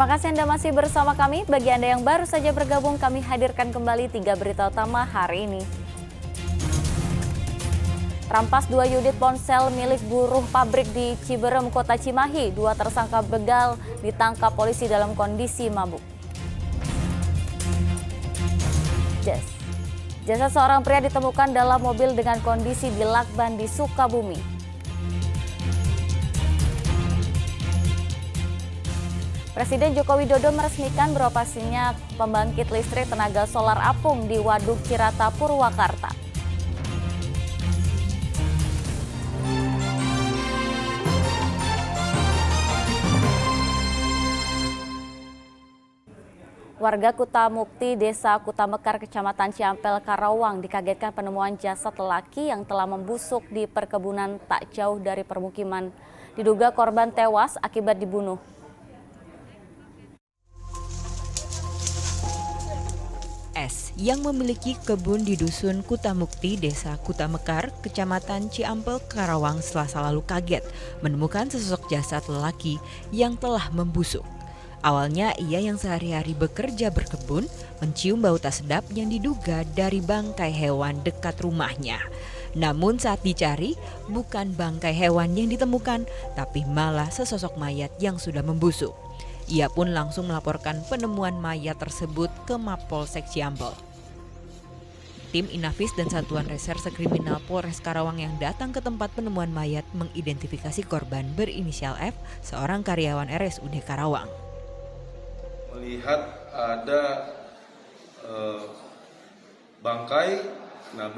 Terima kasih Anda masih bersama kami. Bagi Anda yang baru saja bergabung, kami hadirkan kembali 3 berita utama hari ini. Rampas 2 unit ponsel milik buruh pabrik di Ciberem, Kota Cimahi. 2 tersangka begal ditangkap polisi dalam kondisi mabuk. Jasad seorang pria ditemukan dalam mobil dengan kondisi di lakban di Sukabumi. Presiden Joko Widodo meresmikan beroperasinya pembangkit listrik tenaga solar apung di Waduk Cirata, Purwakarta. Warga Kutamukti, Desa Kutamekar, Kecamatan Ciampel, Karawang dikagetkan penemuan jasad lelaki yang telah membusuk di perkebunan tak jauh dari permukiman. Diduga korban tewas akibat dibunuh. S yang memiliki kebun di Dusun Kutamukti, Desa Kutamekar, Kecamatan Ciampel, Karawang Selasa lalu kaget menemukan sesosok jasad lelaki yang telah membusuk. Awalnya ia yang sehari-hari bekerja berkebun mencium bau tak sedap yang diduga dari bangkai hewan dekat rumahnya. Namun saat dicari bukan bangkai hewan yang ditemukan, tapi malah sesosok mayat yang sudah membusuk. Ia pun langsung melaporkan penemuan mayat tersebut ke Mapolsek Ciampel. Tim Inafis dan Satuan Reserse Kriminal Polres Karawang yang datang ke tempat penemuan mayat mengidentifikasi korban berinisial F, seorang karyawan RSUD Karawang. Melihat ada bangkai,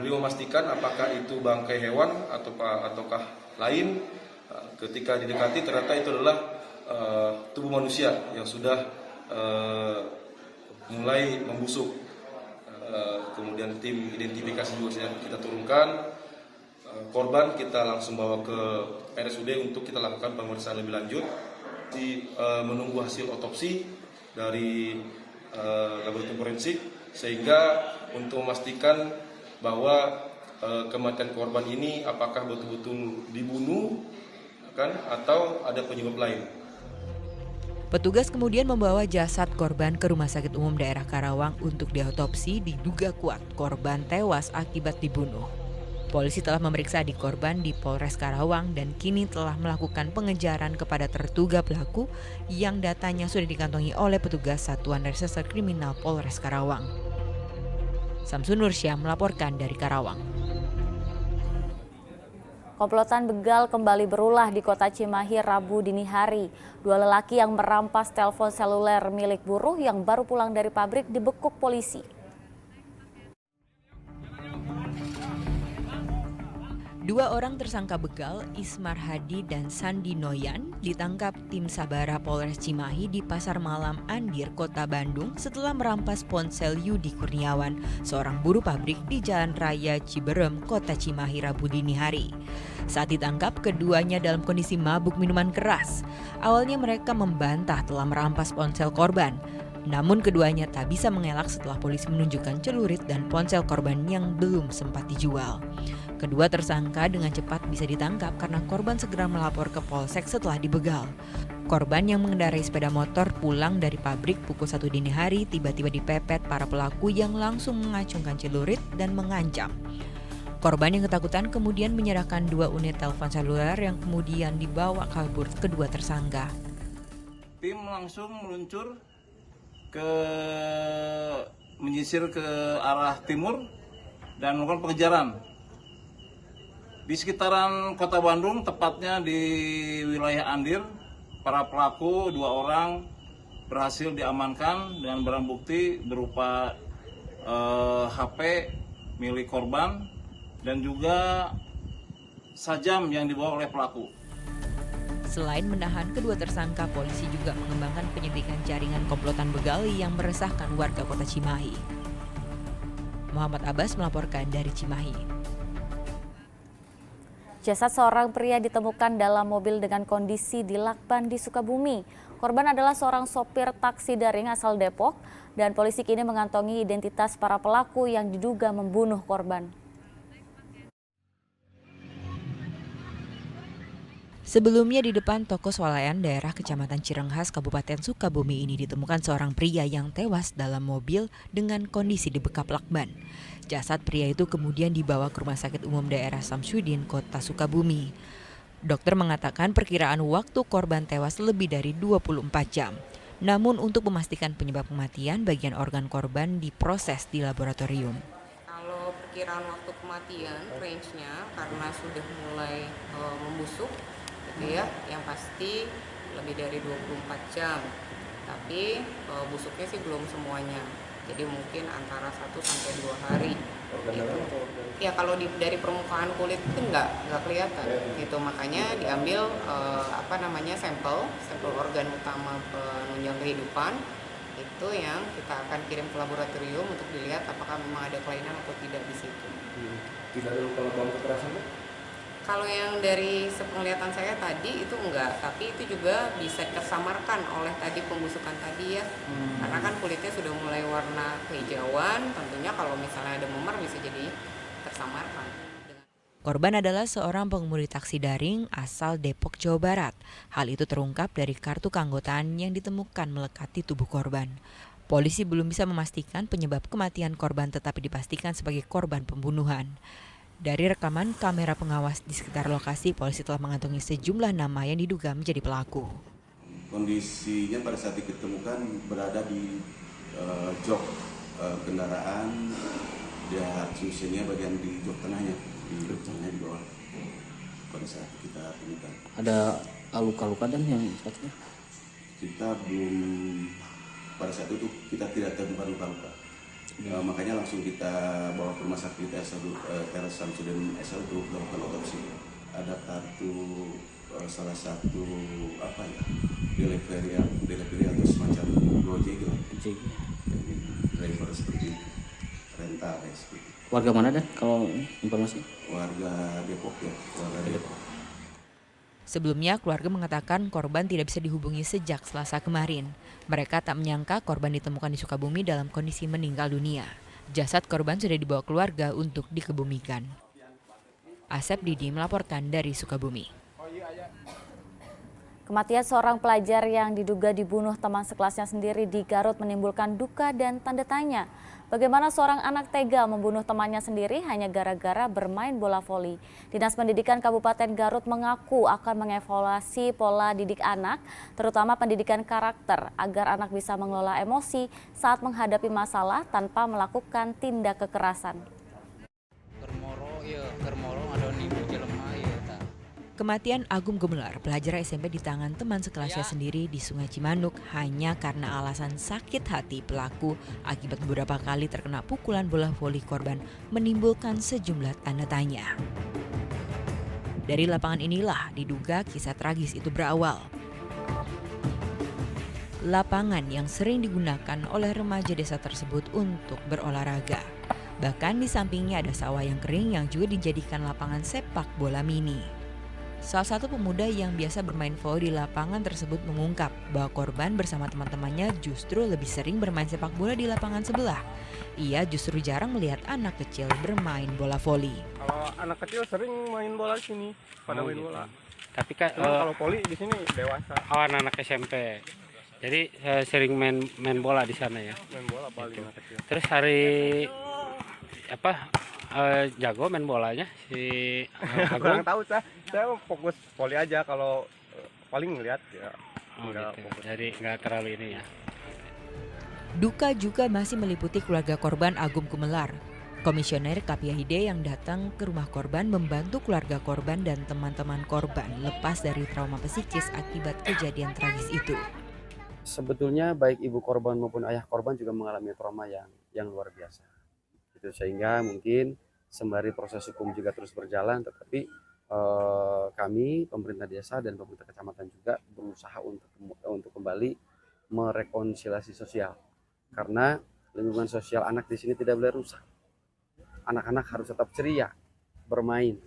beliau memastikan apakah itu bangkai hewan ataukah lain. Ketika didekati ternyata itu adalah tubuh manusia yang sudah mulai membusuk. Kemudian tim identifikasi juga kita turunkan. Korban kita langsung bawa ke RSUD untuk kita lakukan pemeriksaan lebih lanjut. Menunggu hasil otopsi dari laboratorium forensik sehingga untuk memastikan bahwa kematian korban ini apakah betul-betul dibunuh atau ada penyebab lain. Petugas kemudian membawa jasad korban ke Rumah Sakit Umum Daerah Karawang untuk diotopsi. Diduga kuat korban tewas akibat dibunuh. Polisi telah memeriksa adik korban di Polres Karawang dan kini telah melakukan pengejaran kepada terduga pelaku yang datanya sudah dikantongi oleh petugas Satuan Reserse Kriminal Polres Karawang. Samsun Nursyah melaporkan dari Karawang. Komplotan begal kembali berulah di Kota Cimahi Rabu dini hari. 2 lelaki yang merampas telepon seluler milik buruh yang baru pulang dari pabrik dibekuk polisi. 2 orang tersangka begal, Ismar Hadi dan Sandi Noyan, ditangkap tim Sabara Polres Cimahi di Pasar Malam Andir, Kota Bandung setelah merampas ponsel Yudi Kurniawan, seorang buruh pabrik di Jalan Raya Ciberem, Kota Cimahi Rabu dini hari. Saat ditangkap, keduanya dalam kondisi mabuk minuman keras. Awalnya mereka membantah telah merampas ponsel korban. Namun keduanya tak bisa mengelak setelah polisi menunjukkan celurit dan ponsel korban yang belum sempat dijual. Kedua tersangka dengan cepat bisa ditangkap karena korban segera melapor ke Polsek setelah dibegal. Korban yang mengendarai sepeda motor pulang dari pabrik pukul 1 dini hari tiba-tiba dipepet para pelaku yang langsung mengacungkan celurit dan mengancam. Korban yang ketakutan kemudian menyerahkan 2 unit telepon seluler yang kemudian dibawa kabur kedua tersangka. Tim langsung meluncur menyisir ke arah timur dan melakukan pengejaran. Di sekitaran Kota Bandung, tepatnya di wilayah Andir, para pelaku 2 orang berhasil diamankan dengan barang bukti berupa HP milik korban dan juga sajam yang dibawa oleh pelaku. Selain menahan kedua tersangka, polisi juga mengembangkan penyelidikan jaringan komplotan begal yang meresahkan warga Kota Cimahi. Muhammad Abbas melaporkan dari Cimahi. Jasad seorang pria ditemukan dalam mobil dengan kondisi di lakban di Sukabumi. Korban adalah seorang sopir taksi daring asal Depok dan polisi kini mengantongi identitas para pelaku yang diduga membunuh korban. Sebelumnya di depan toko swalayan daerah Kecamatan Cirenghas, Kabupaten Sukabumi ini ditemukan seorang pria yang tewas dalam mobil dengan kondisi dibekap lakban. Jasad pria itu kemudian dibawa ke Rumah Sakit Umum Daerah Samsudin, Kota Sukabumi. Dokter mengatakan perkiraan waktu korban tewas lebih dari 24 jam. Namun untuk memastikan penyebab kematian, bagian organ korban diproses di laboratorium. Kalau perkiraan waktu kematian, range-nya karena sudah mulai membusuk, gitu ya, yang pasti lebih dari 24 jam. Tapi busuknya sih belum semuanya. Jadi mungkin antara 1 sampai 2 hari. Gitu. Ya kalau dari permukaan kulit itu nggak kelihatan. Gitu, makanya diambil sampel organ utama penunjang kehidupan. Itu yang kita akan kirim ke laboratorium untuk dilihat apakah memang ada kelainan atau tidak di situ. Tidak ada luka-luka kekerasan? Kalau yang dari penglihatan saya tadi itu enggak, tapi itu juga bisa tersamarkan oleh tadi pembusukan tadi ya. Karena kan kulitnya sudah mulai warna kehijauan, tentunya kalau misalnya ada memar bisa jadi tersamarkan. Korban adalah seorang pengemudi taksi daring asal Depok, Jawa Barat. Hal itu terungkap dari kartu keanggotaan yang ditemukan melekat di tubuh korban. Polisi belum bisa memastikan penyebab kematian korban, tetapi dipastikan sebagai korban pembunuhan. Dari rekaman kamera pengawas di sekitar lokasi, polisi telah mengantongi sejumlah nama yang diduga menjadi pelaku. Kondisinya pada saat diketemukan berada di jok kendaraan, dia susahnya bagian di jok tengahnya, di bawah. Pada saat kita temukan. Ada luka-luka dan yang satunya? Kita belum, pada saat itu kita tidak temukan luka-luka. Makanya langsung kita bawa ke rumah sakit RS Samsudin SL untuk melakukan otopsi. Ada kartu salah satu delivery atau semacam Gojek gitu. Driver seperti rental ya seperti. Warga mana dan kalau informasi? Warga Depok ya, warga Depok. Sebelumnya, keluarga mengatakan korban tidak bisa dihubungi sejak Selasa kemarin. Mereka tak menyangka korban ditemukan di Sukabumi dalam kondisi meninggal dunia. Jasad korban sudah dibawa keluarga untuk dikebumikan. Asep Didi melaporkan dari Sukabumi. Kematian seorang pelajar yang diduga dibunuh teman sekelasnya sendiri di Garut menimbulkan duka dan tanda tanya. Bagaimana seorang anak tega membunuh temannya sendiri hanya gara-gara bermain bola voli? Dinas Pendidikan Kabupaten Garut mengaku akan mengevaluasi pola didik anak, terutama pendidikan karakter, agar anak bisa mengelola emosi saat menghadapi masalah tanpa melakukan tindak kekerasan. Kematian Agung Gumelar, pelajar SMP di tangan teman sekelasnya sendiri di Sungai Cimanuk hanya karena alasan sakit hati pelaku akibat beberapa kali terkena pukulan bola voli korban menimbulkan sejumlah tanda tanya. Dari lapangan inilah diduga kisah tragis itu berawal. Lapangan yang sering digunakan oleh remaja desa tersebut untuk berolahraga. Bahkan di sampingnya ada sawah yang kering yang juga dijadikan lapangan sepak bola mini. Salah satu pemuda yang biasa bermain voli di lapangan tersebut mengungkap bahwa korban bersama teman-temannya justru lebih sering bermain sepak bola di lapangan sebelah. Ia justru jarang melihat anak kecil bermain bola voli. Kalau anak kecil sering main bola di sini, pada main gitu. bola. Tapi kan Kalau voli di sini dewasa. anak-anak SMP. Jadi sering main bola di sana ya. Main bola paling anak kecil. Terus hari jago main bolanya si Kurang Agung. tahu saya fokus voli aja, kalau paling ngeliat ya. Oh, Enggak gitu. fokus. Jadi nggak terlalu ini ya. Duka juga masih meliputi keluarga korban Agung Gumelar. Komisioner KPID yang datang ke rumah korban membantu keluarga korban dan teman-teman korban lepas dari trauma psikis akibat kejadian tragis itu. Sebetulnya baik ibu korban maupun ayah korban juga mengalami trauma yang luar biasa. Gitu, sehingga mungkin sembari proses hukum juga terus berjalan, tetapi kami pemerintah desa dan pemerintah kecamatan juga berusaha untuk kembali merekonsiliasi sosial, karena lingkungan sosial anak di sini tidak boleh rusak. Anak-anak harus tetap ceria bermain.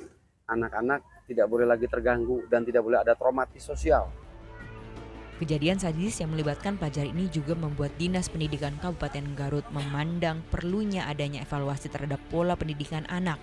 Anak-anak tidak boleh lagi terganggu dan tidak boleh ada traumatis sosial. Kejadian sadis yang melibatkan pelajar ini juga membuat Dinas Pendidikan Kabupaten Garut memandang perlunya adanya evaluasi terhadap pola pendidikan anak.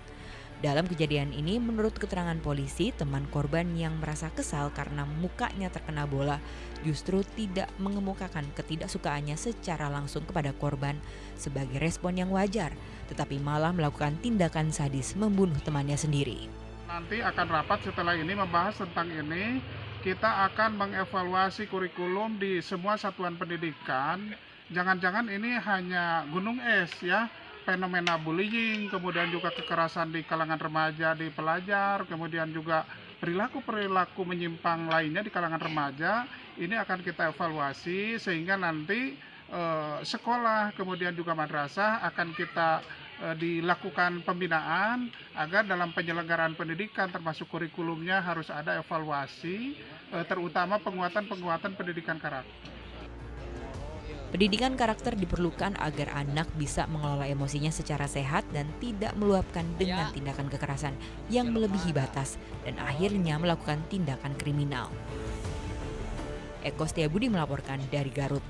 Dalam kejadian ini, menurut keterangan polisi, teman korban yang merasa kesal karena mukanya terkena bola justru tidak mengemukakan ketidaksukaannya secara langsung kepada korban sebagai respon yang wajar, tetapi malah melakukan tindakan sadis membunuh temannya sendiri. Nanti akan rapat setelah ini membahas tentang ini. Kita akan mengevaluasi kurikulum di semua satuan pendidikan. Jangan-jangan ini hanya gunung es ya, fenomena bullying, kemudian juga kekerasan di kalangan remaja, di pelajar, kemudian juga perilaku-perilaku menyimpang lainnya di kalangan remaja. Ini akan kita evaluasi sehingga nanti sekolah, kemudian juga madrasah akan kita dilakukan pembinaan agar dalam penyelenggaraan pendidikan termasuk kurikulumnya harus ada evaluasi, terutama penguatan pendidikan karakter. Pendidikan karakter diperlukan agar anak bisa mengelola emosinya secara sehat dan tidak meluapkan dengan tindakan kekerasan yang melebihi batas dan akhirnya melakukan tindakan kriminal. Eko Setiabudi melaporkan dari Garut.